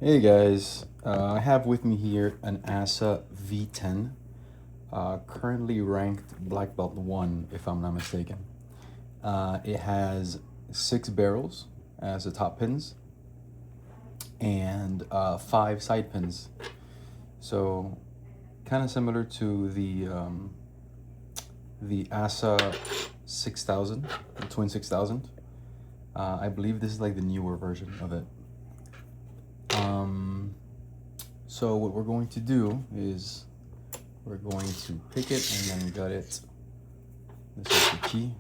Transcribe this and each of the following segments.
Hey guys, I have with me here an Assa V10, currently ranked Black Belt 1, if I'm not mistaken. It has 6 barrels as the top pins and 5 side pins. So, kind of similar to the Assa 6000, the Twin 6000. I believe this is like the newer version of it. So what we're going to do is we're going to pick it and then gut it. This is the key.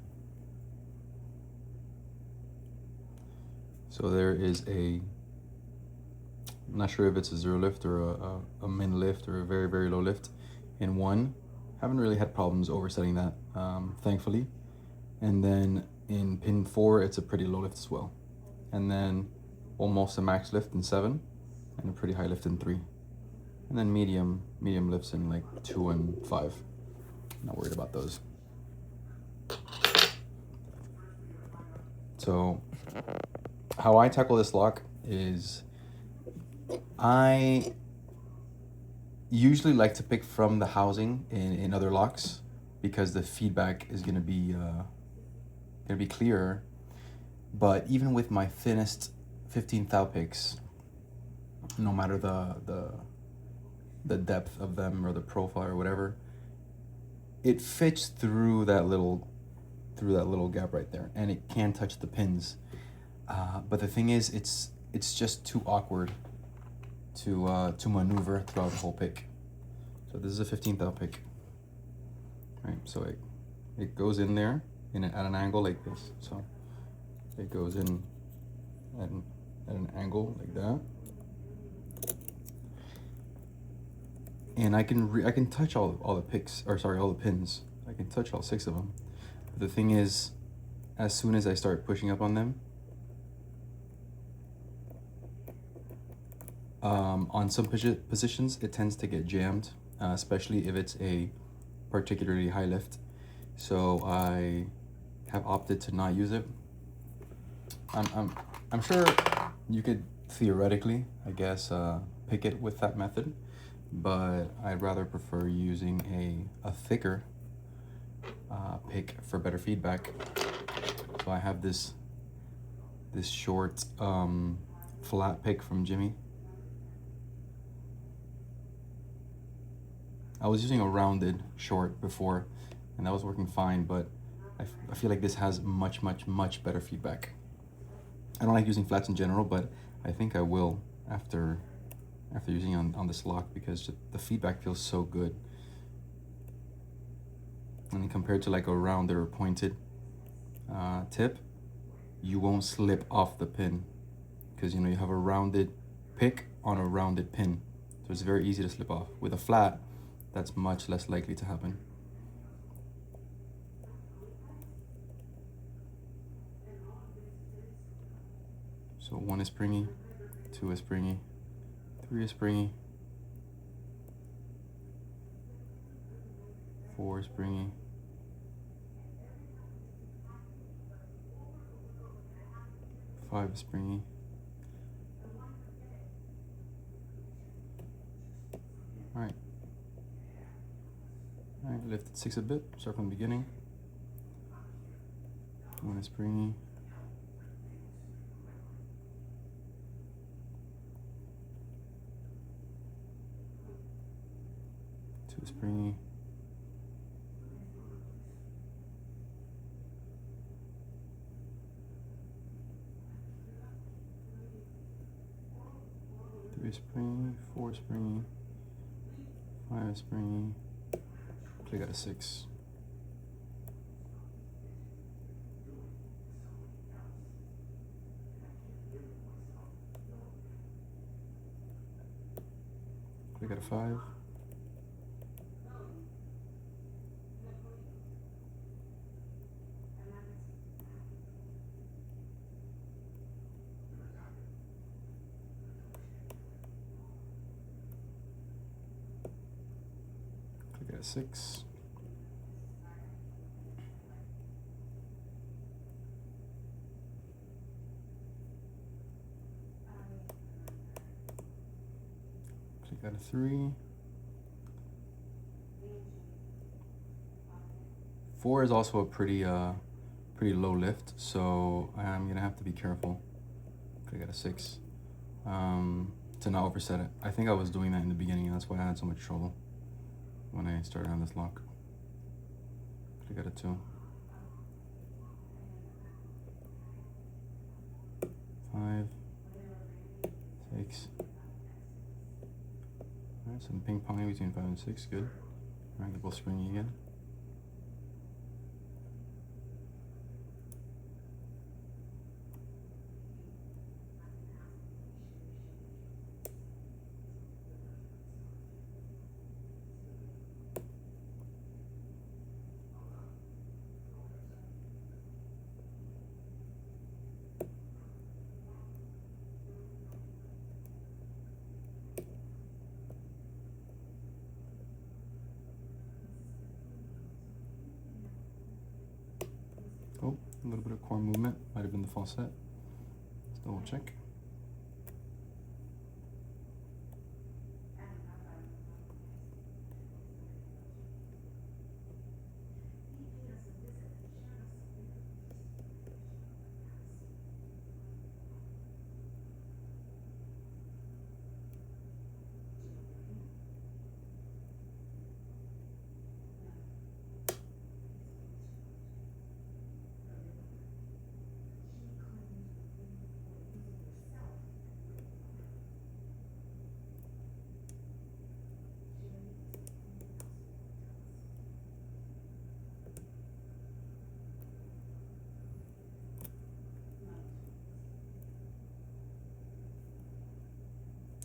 So there is I'm not sure if it's a zero lift or a min lift or a very, very low lift in one. Haven't really had problems oversetting that, thankfully. And then in pin 4, it's a pretty low lift as well. And then almost a max lift in 7 and a pretty high lift in 3. And then medium lifts in like 2 and 5. Not worried about those. So how I tackle this lock is I usually like to pick from the housing in other locks because the feedback is gonna be clearer. But even with my thinnest 15 thou picks, no matter the depth of them or the profile or whatever, it fits through that little gap right there, and it can touch the pins. But the thing is, it's just too awkward to maneuver throughout the whole pick. So this is a 15 thou pick, right? So it goes in there at an angle like this. So it goes in at an angle like that, and I can touch all the picks, or sorry, all the pins. I can touch all 6 of them. But the thing is, as soon as I start pushing up on them, on some positions, it tends to get jammed, especially if it's a particularly high lift. So I have opted to not use it. I'm sure you could theoretically, I guess, pick it with that method, but I'd rather prefer using a thicker pick for better feedback. So I have this short flat pick from Jimmy. I was using a rounded short before, and that was working fine, but I feel like this has much better feedback. I don't like using flats in general, but I think I will after using on this lock, because the feedback feels so good. And compared to like a rounded or pointed tip, you won't slip off the pin, because you have a rounded pick on a rounded pin, so it's very easy to slip off. With a flat, that's much less likely to happen. So 1 is springy, 2 is springy, 3 is springy, 4 is springy, 5 is springy, all right, lifted 6 a bit, start from the beginning. 1 is springy, 2 is springy, 3 is springy, 4 is springy, 5 is springy, click out a 6. Click out a 5. Click out a 6. Click out a 3. 4 is also a pretty low lift, so I'm gonna have to be careful. Click out a 6 to not overset it. I think I was doing that in the beginning, and that's why I had so much trouble when I started on this lock. Click out a 2. 5, 6. Alright, some ping ponging between 5 and 6, good. Alright, they're both springy again. Oh, a little bit of core movement. Might have been the false set. Let's double check.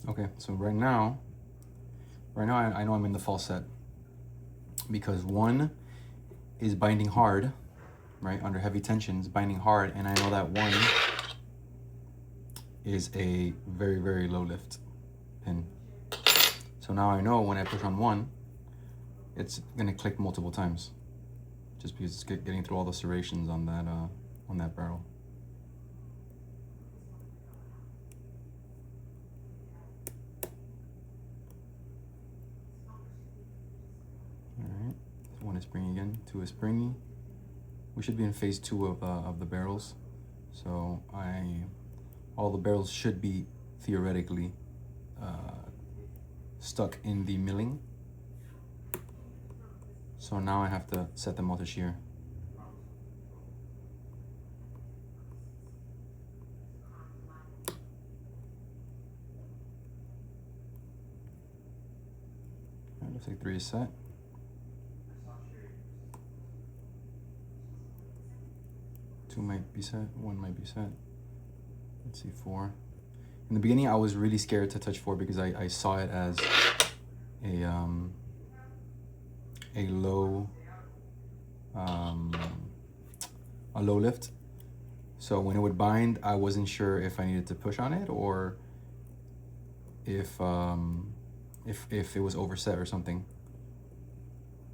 Okay, so right now I know I'm in the false set because 1 is binding hard, right, under heavy tensions, binding hard, and I know that 1 is a very, very low lift pin. So now I know when I push on 1, it's gonna click multiple times, just because it's getting through all the serrations on that barrel. Alright, so 1 is springy again, 2 is springy. We should be in phase 2 of the barrels. So all the barrels should be theoretically stuck in the milling. So now I have to set them all to shear. Alright, looks like 3 is set. 2 might be set, 1 might be set. Let's see, 4. In the beginning, I was really scared to touch 4 because I saw it as a low lift. So when it would bind, I wasn't sure if I needed to push on it or if it was overset or something.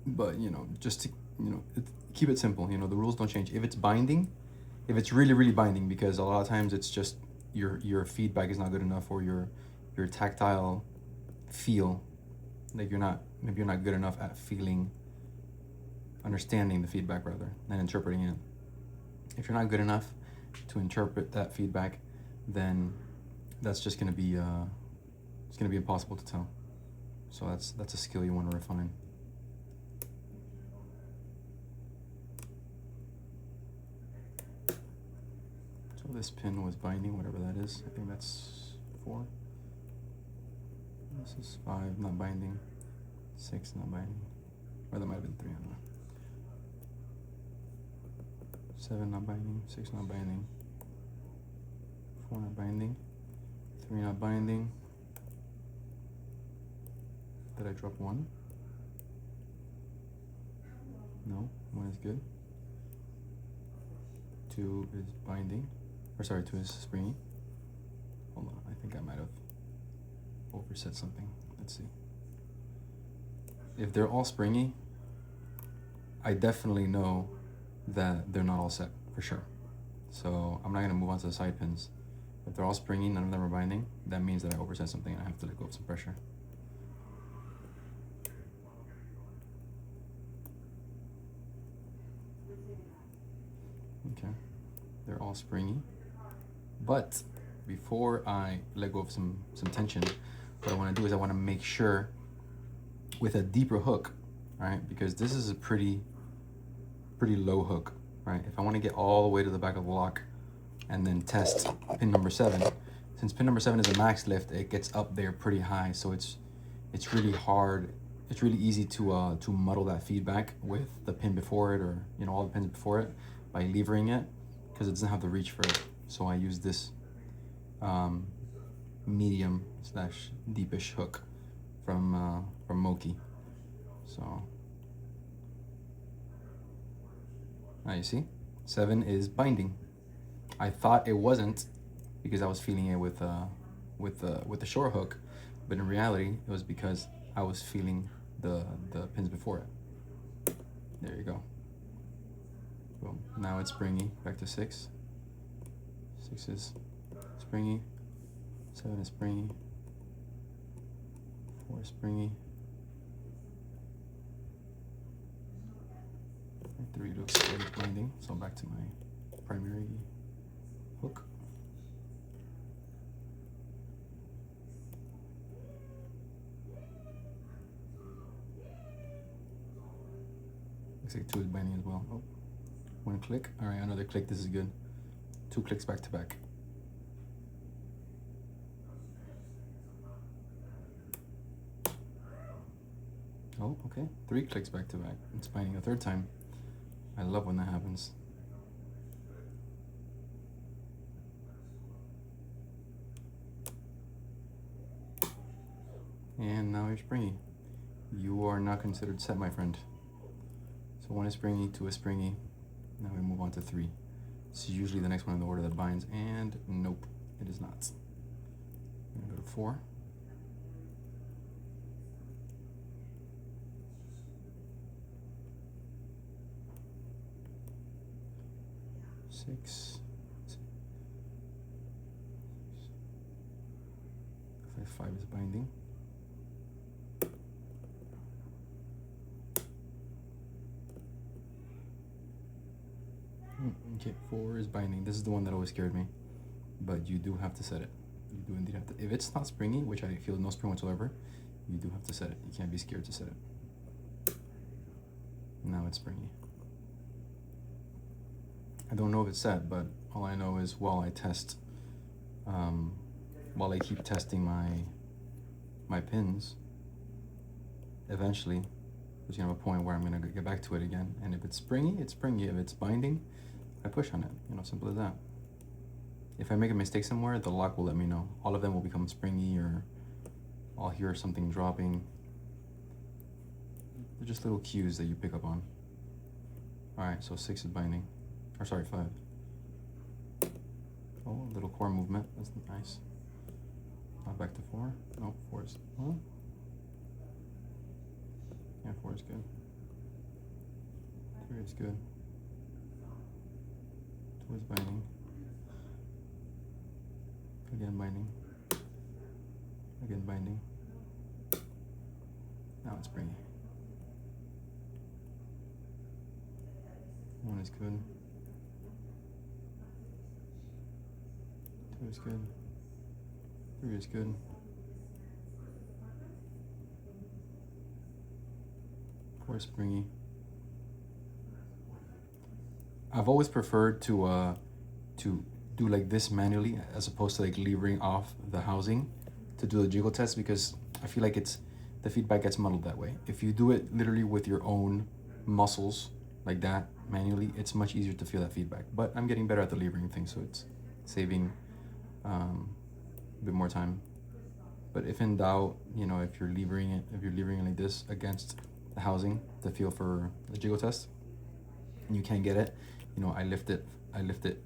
But just to keep it simple, the rules don't change. If it's binding, if it's really, really binding, because a lot of times it's just your feedback is not good enough, or your tactile feel, like maybe you're not good enough at understanding the feedback rather, and interpreting it. If you're not good enough to interpret that feedback, then that's just gonna be it's gonna be impossible to tell. So that's a skill you want to refine. So this pin was binding, whatever that is. I think that's 4. This is 5, not binding. 6, not binding. Or that might have been 3, I don't know. 7, not binding. 6, not binding. 4, not binding. 3, not binding. Did I drop 1? No, 1 is good. 2 is binding. Or sorry, 2 is springy. Hold on, I think I might have overset something. Let's see. If they're all springy, I definitely know that they're not all set for sure. So I'm not gonna move on to the side pins. If they're all springy, none of them are binding, that means that I overset something and I have to let go of some pressure. Okay, they're all springy. But before I let go of some tension, what I want to do is I want to make sure with a deeper hook, right? Because this is a pretty low hook, right? If I want to get all the way to the back of the lock and then test pin number 7, since pin number 7 is a max lift, it gets up there pretty high, so it's really hard. It's really easy to muddle that feedback with the pin before it, or all the pins before it, by levering it, because it doesn't have the reach for it. So I use this medium / deepish hook from Moki. So now you see, 7 is binding. I thought it wasn't because I was feeling it with the short hook, but in reality it was because I was feeling the pins before it. There you go. Boom. Now it's springy. Back to 6. 6 is springy. 7 is springy. 4 is springy. 3 looks like it's binding. So back to my primary hook. Looks like 2 is binding as well. Oh, 1 click. All right, another click. This is good. 2 clicks back to back. Oh, okay. 3 clicks back to back. It's binding a 3rd time. I love when that happens. And now you're springy. You are not considered set, my friend. So 1 is springy, 2 is springy. Now we move on to 3. This is usually the next one in the order that binds, and nope, it is not. I'm gonna go to 4. 6. 5 is binding. Okay, 4 is binding. This is the one that always scared me, but you do have to set it. You do indeed have to. If it's not springy, which I feel no spring whatsoever, you do have to set it. You can't be scared to set it. Now it's springy. I don't know if it's set, but all I know is while I test, while I keep testing my pins, eventually there's gonna be a point where I'm gonna get back to it again. And if it's springy, it's springy. If it's binding, I push on it. Simple as that. If I make a mistake somewhere, the lock will let me know. All of them will become springy, or I'll hear something dropping. They're just little cues that you pick up on. All right, so 6 is binding. Or sorry, 5. Oh, a little core movement. That's nice. Now back to 4. No, 4 is. Oh. Yeah, 4 is good. 3 is good. 2 is binding. Again binding. Again binding. Now it's springy. 1 is good. 2 is good. 3 is good. 4 is springy. I've always preferred to do like this manually as opposed to like levering off the housing to do the jiggle test, because I feel like the feedback gets muddled that way. If you do it literally with your own muscles like that manually, it's much easier to feel that feedback. But I'm getting better at the levering thing, so it's saving a bit more time. But if in doubt, if you're levering it like this against the housing to feel for the jiggle test, and you can't get it, I lift it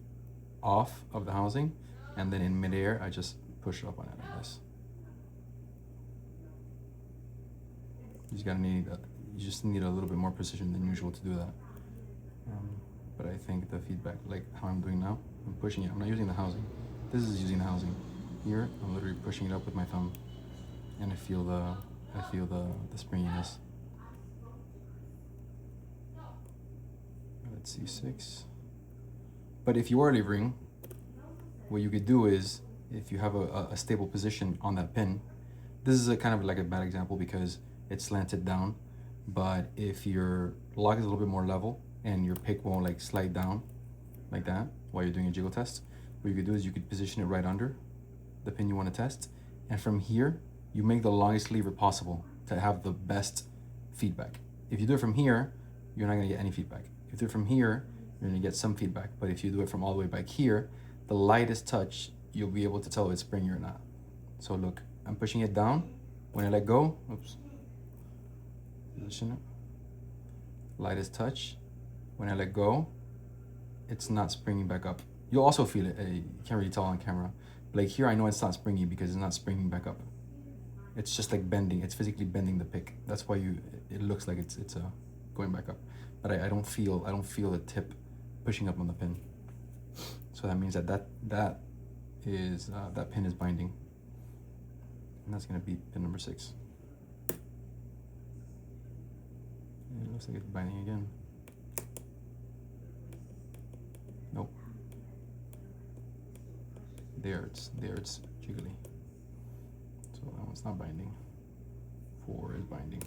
off of the housing, and then in midair I just push up on it like this. You just need a little bit more precision than usual to do that. But I think the feedback, like how I'm doing now, I'm pushing it. I'm not using the housing. This is using the housing. Here, I'm literally pushing it up with my thumb, and I feel the springiness. Let's see, 6. But if you are levering, what you could do is, if you have a stable position on that pin, this is a kind of like a bad example because it's slanted down, but if your lock is a little bit more level and your pick won't like slide down like that while you're doing a jiggle test, what you could do is you could position it right under the pin you want to test, and from here you make the longest lever possible to have the best feedback. If you do it from here, you're not going to get any feedback. If you do it from here, you're going to get some feedback, but if you do it from all the way back here, the lightest touch, you'll be able to tell if it's springy or not. So look, I'm pushing it down. When I let go, oops, position it, lightest touch. When I let go, it's not springing back up. You'll also feel it. You can't really tell on camera. But like here, I know it's not springy because it's not springing back up. It's just like bending. It's physically bending the pick. That's why it looks like it's going back up. But I don't feel the tip pushing up on the pin. So that means that that pin is binding, and that's gonna be pin number 6. And it looks like it's binding again. Nope. There it's jiggly. So that one's not binding. 4 is binding.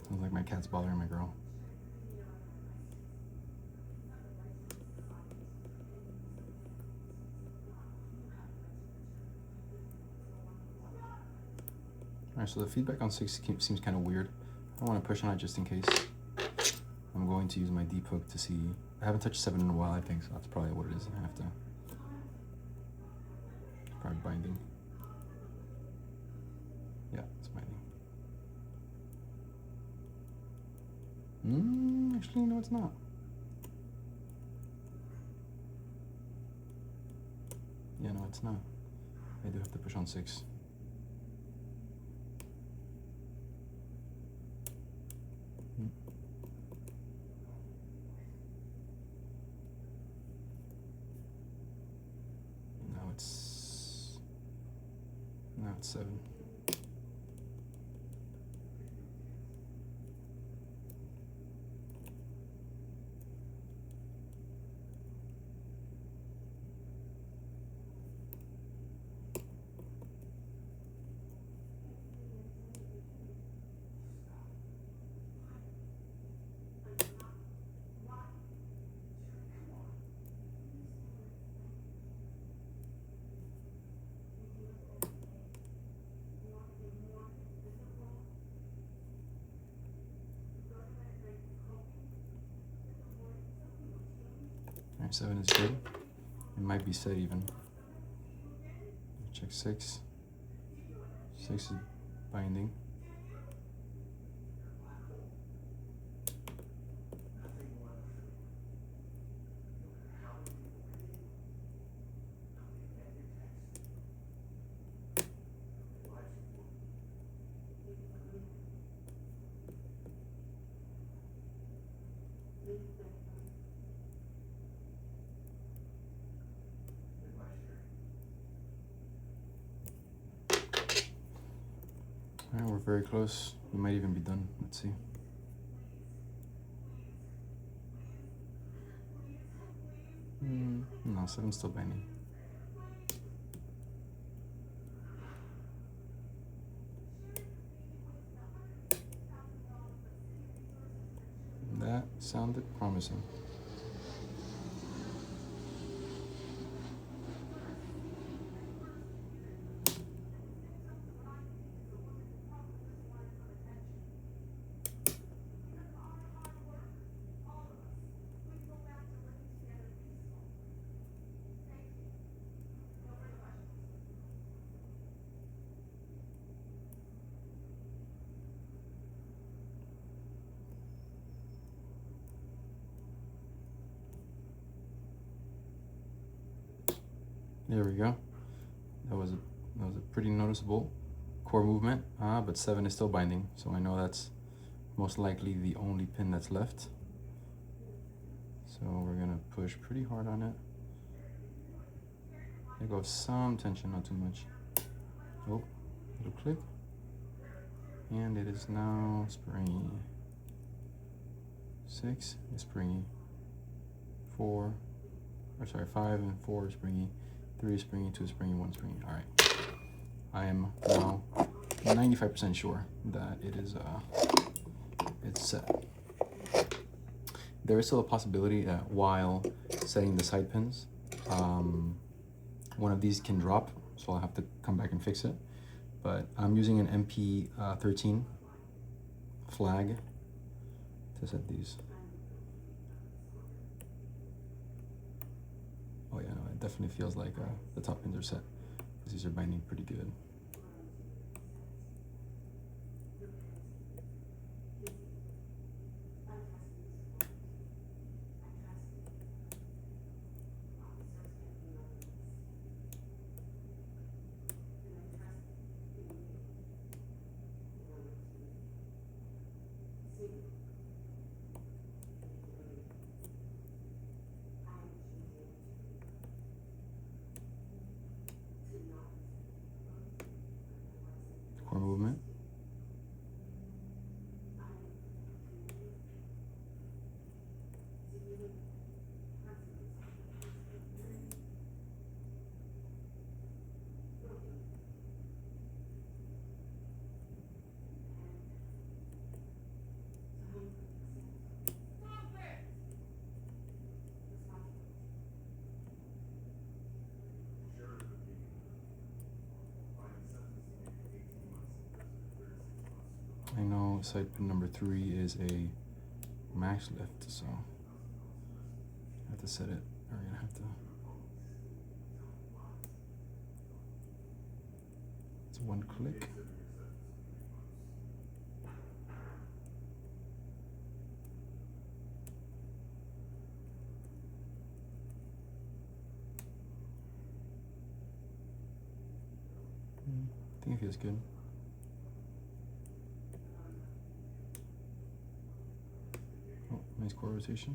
Sounds like my cat's bothering my girl. Alright, so the feedback on 6 seems kind of weird. I want to push on it just in case. I'm going to use my deep hook to see. I haven't touched 7 in a while, I think, so that's probably what it is. I have to. Probably binding. Yeah, it's binding. Actually, no, it's not. Yeah, no, it's not. I do have to push on 6. Now it's 7. Alright, 7 is good. It might be set even. Check 6. 6 is binding. Alright, we're very close. We might even be done. Let's see. No, 7's still binding. That sounded promising. There we go. That was a pretty noticeable core movement, but 7 is still binding, so I know that's most likely the only pin that's left. So we're gonna push pretty hard on it. There goes some tension, not too much. Oh, little click. And it is now springy. 6 is springy. 5 and 4 is springy. 3 is springy, 2 is springy, 1 is springy. All right. I am now 95% sure that it is it's set. There is still a possibility that while setting the side pins, one of these can drop, so I'll have to come back and fix it. But I'm using an MP13 flag to set these. Oh yeah, no, it definitely feels like the top pins are set, because these are binding pretty good. Core movement. I know side pin number 3 is a max lift, so I have to set it. Or I'm gonna have to. It's 1 click. I think it feels good. Oh, nice core rotation.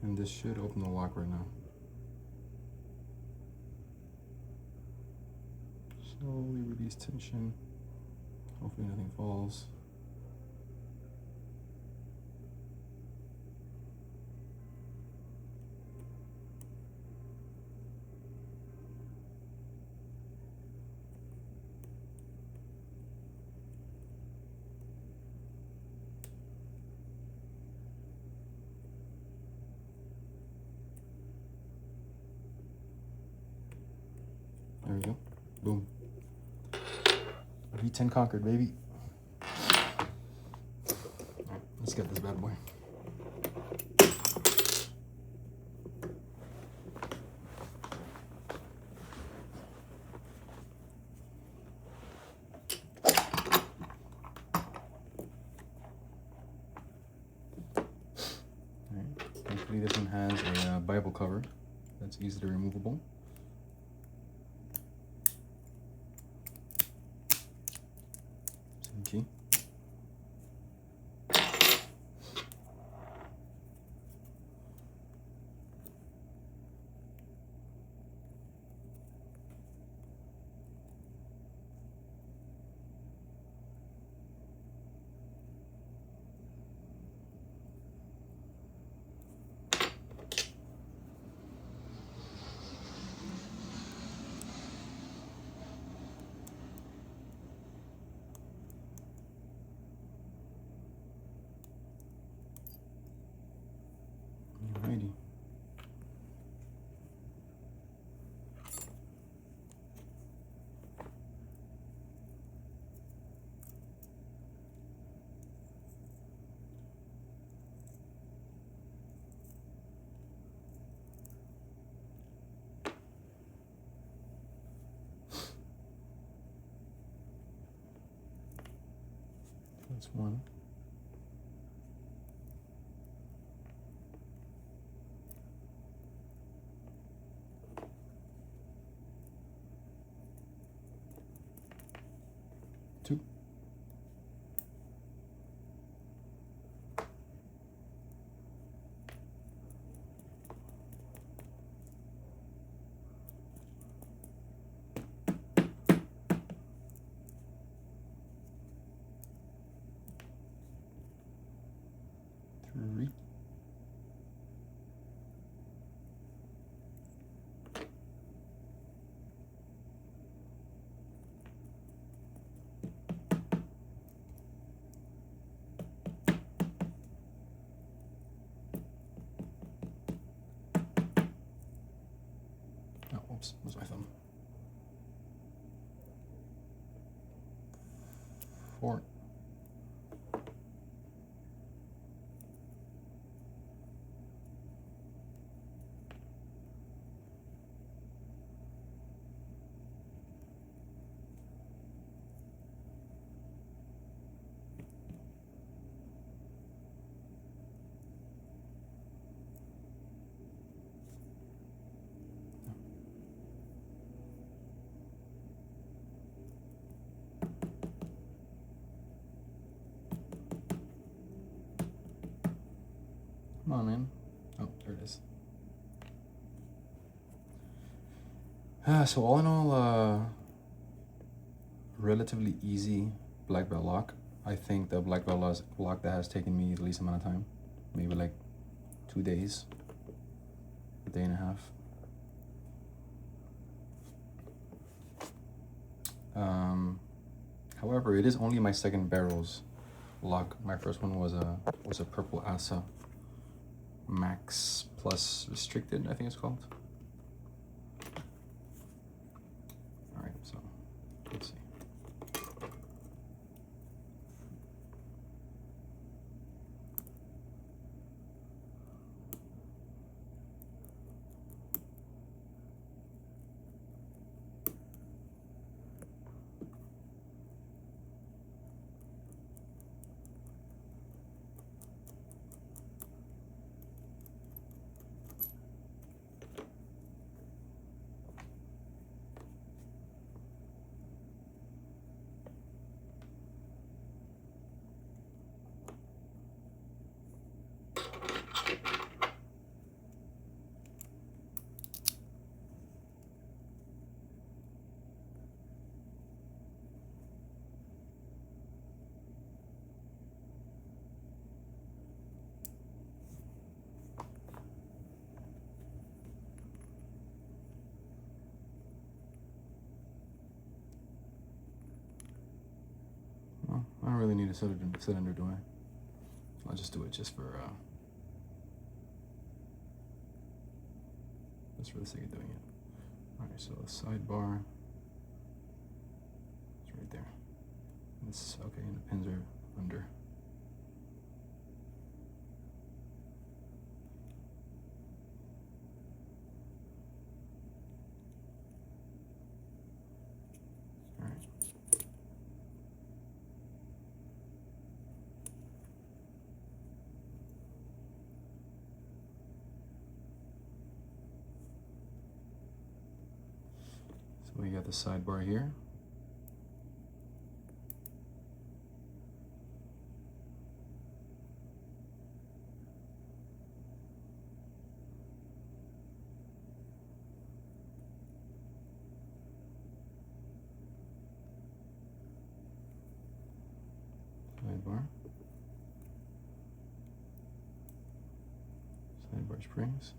And this should open the lock right now. Slowly release tension. Hopefully nothing falls. There we go. Boom. V10 conquered, baby. Alright, let's get this bad boy. Alright, thankfully this one has a Bible cover that's easily removable. Key. That's one. Two. Three. Oh, oops, where's my thumb? Four. Come on, man. Oh, there it is. So all in all, relatively easy black belt lock. I think the black belt lock that has taken me the least amount of time, maybe like 2 days, a day and a half. However, it is only my second barrels lock. My first one was a purple Assa Max Plus Restricted, I think it's called. All right, so let's see. Well, I don't really need a cylinder, do I? I'll just do it just for the sake of doing it. All right, so the sidebar is right there. This okay, and the pins are under. All right. So we got the sidebar here. Sidebar. Sidebar springs.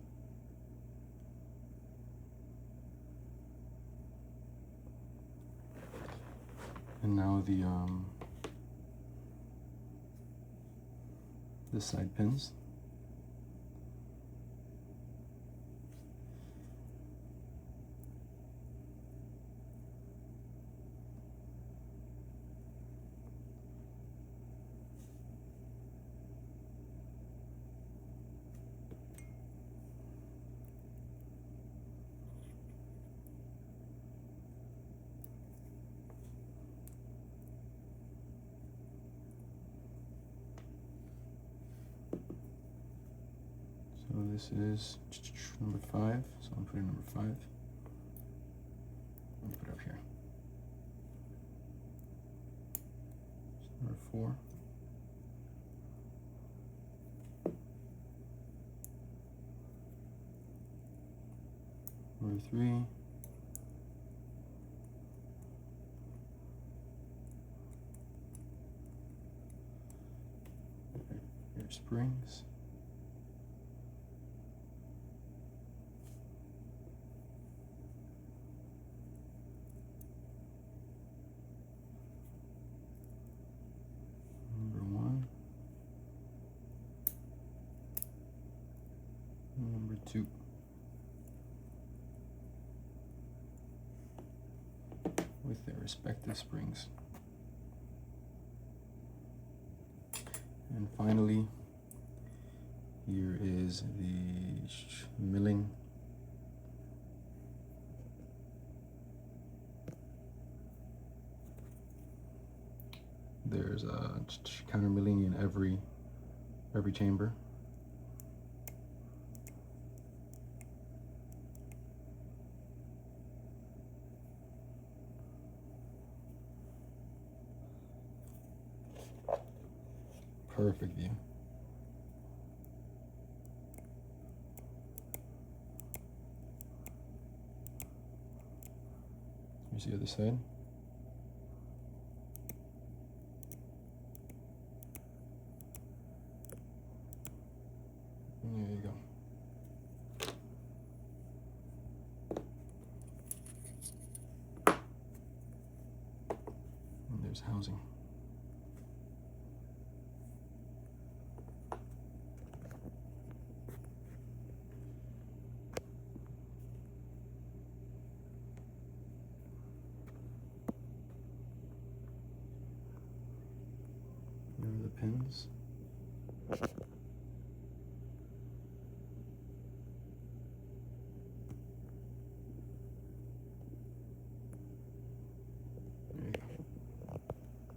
And now the side pins. So this is number 5. So I'm putting number 5. Let me put it up here. Number 4. Number 3. Air springs. Number 1. Number 2. With their respective springs. And finally, here is the milling. There's a counter milling in every chamber. Perfect view. Here's the other side. And there you go. And there's housing. Here are the pins.